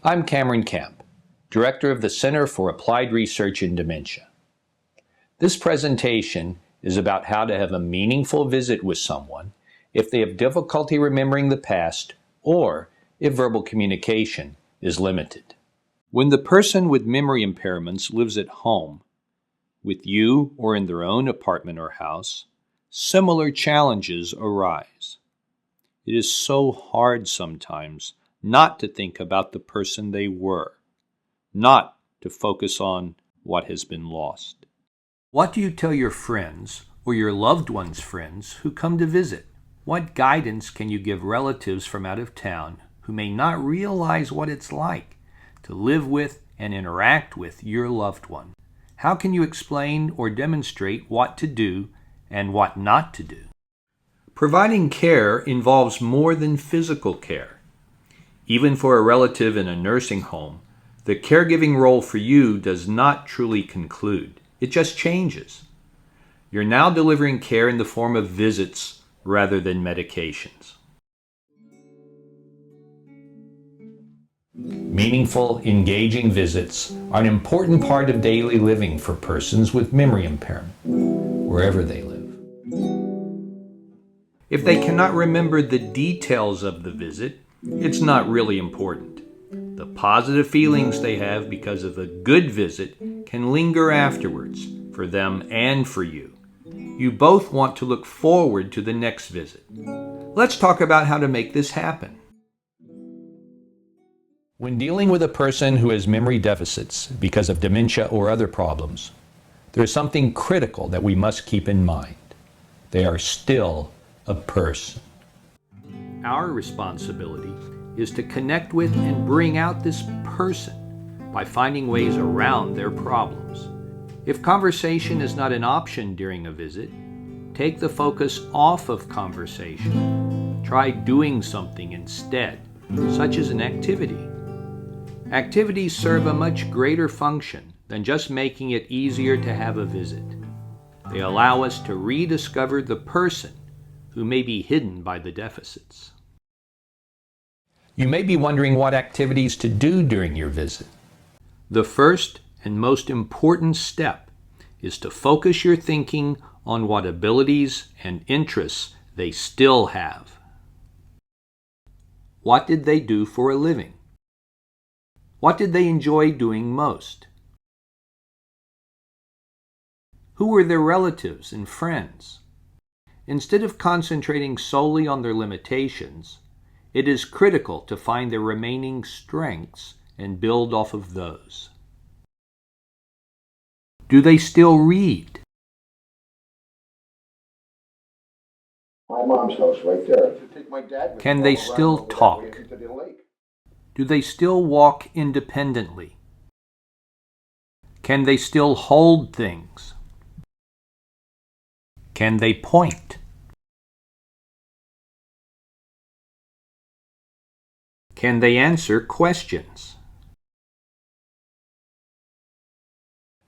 I'm Cameron Camp, Director of the Center for Applied Research in Dementia. This presentation is about how to have a meaningful visit with someone if they have difficulty remembering the past or if verbal communication is limited. When the person with memory impairments lives at home, with you or in their own apartment or house, similar challenges arise. It is so hard sometimes not to think about the person they were, not to focus on what has been lost. What do you tell your friends or your loved ones' friends who come to visit? What guidance can you give relatives from out of town who may not realize what it's like to live with and interact with your loved one? How can you explain or demonstrate what to do and what not to do? Providing care involves more than physical care. Even for a relative in a nursing home, the caregiving role for you does not truly conclude. It just changes. You're now delivering care in the form of visits rather than medications. Meaningful, engaging visits are an important part of daily living for persons with memory impairment, wherever they live. If they cannot remember the details of the visit, it's not really important. The positive feelings they have because of a good visit can linger afterwards, for them and for you. You both want to look forward to the next visit. Let's talk about how to make this happen. When dealing with a person who has memory deficits because of dementia or other problems, there is something critical that we must keep in mind. They are still a person. Our responsibility is to connect with and bring out this person by finding ways around their problems. If conversation is not an option during a visit, take the focus off of conversation. Try doing something instead, such as an activity. Activities serve a much greater function than just making it easier to have a visit. They allow us to rediscover the person who may be hidden by the deficits. You may be wondering what activities to do during your visit. The first and most important step is to focus your thinking on what abilities and interests they still have. What did they do for a living? What did they enjoy doing most? Who were their relatives and friends? Instead of concentrating solely on their limitations, it is critical to find their remaining strengths and build off of those. Do they still read? My mom's house right there. Take my dad. Can they still talk? Do they still walk independently? Can they still hold things? Can they point? Can they answer questions?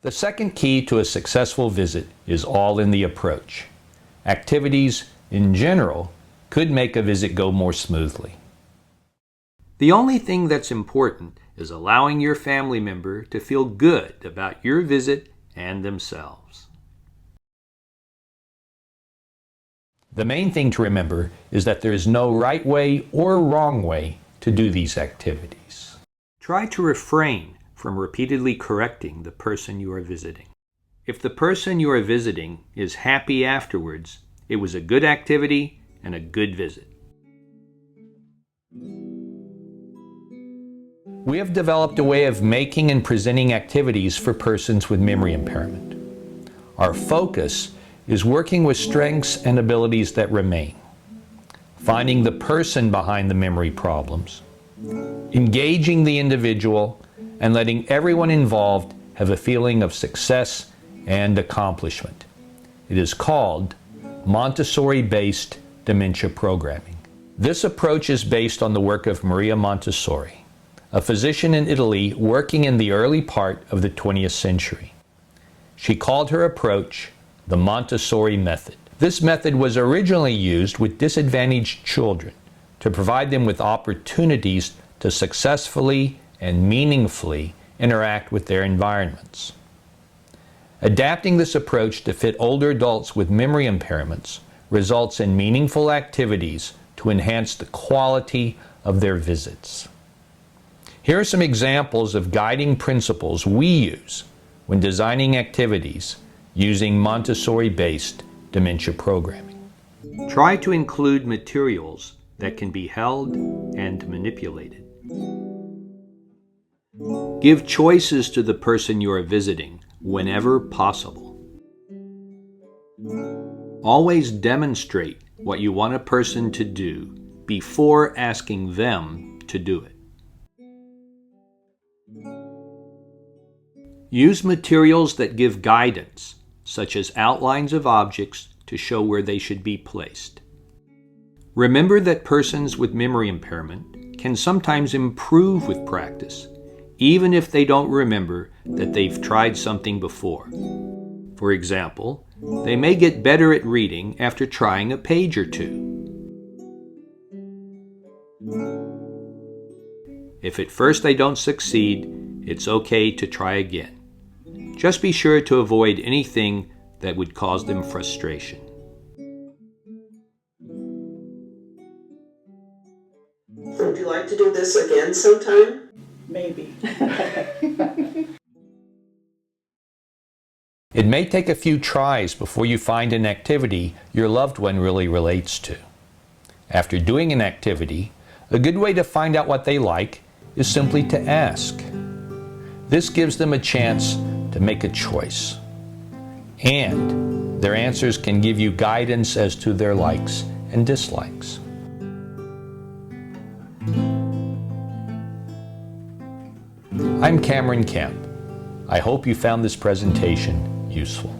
The second key to a successful visit is all in the approach. Activities, in general, could make a visit go more smoothly. The only thing that's important is allowing your family member to feel good about your visit and themselves. The main thing to remember is that there is no right way or wrong way to do these activities. Try to refrain from repeatedly correcting the person you are visiting. If the person you are visiting is happy afterwards, it was a good activity and a good visit. We have developed a way of making and presenting activities for persons with memory impairment. Our focus is working with strengths and abilities that remain, finding the person behind the memory problems, engaging the individual, and letting everyone involved have a feeling of success and accomplishment. It is called Montessori-Based Dementia Programming. This approach is based on the work of Maria Montessori, a physician in Italy working in the early part of the 20th century. She called her approach the Montessori method. This method was originally used with disadvantaged children to provide them with opportunities to successfully and meaningfully interact with their environments. Adapting this approach to fit older adults with memory impairments results in meaningful activities to enhance the quality of their visits. Here are some examples of guiding principles we use when designing activities using Montessori-based dementia programming. Try to include materials that can be held and manipulated. Give choices to the person you are visiting whenever possible. Always demonstrate what you want a person to do before asking them to do it. Use materials that give guidance, such as outlines of objects to show where they should be placed. Remember that persons with memory impairment can sometimes improve with practice, even if they don't remember that they've tried something before. For example, they may get better at reading after trying a page or two. If at first they don't succeed, it's okay to try again. Just be sure to avoid anything that would cause them frustration. Would you like to do this again sometime? Maybe. It may take a few tries before you find an activity your loved one really relates to. After doing an activity, a good way to find out what they like is simply to ask. This gives them a chance to make a choice. And their answers can give you guidance as to their likes and dislikes. I'm Cameron Kemp. I hope you found this presentation useful.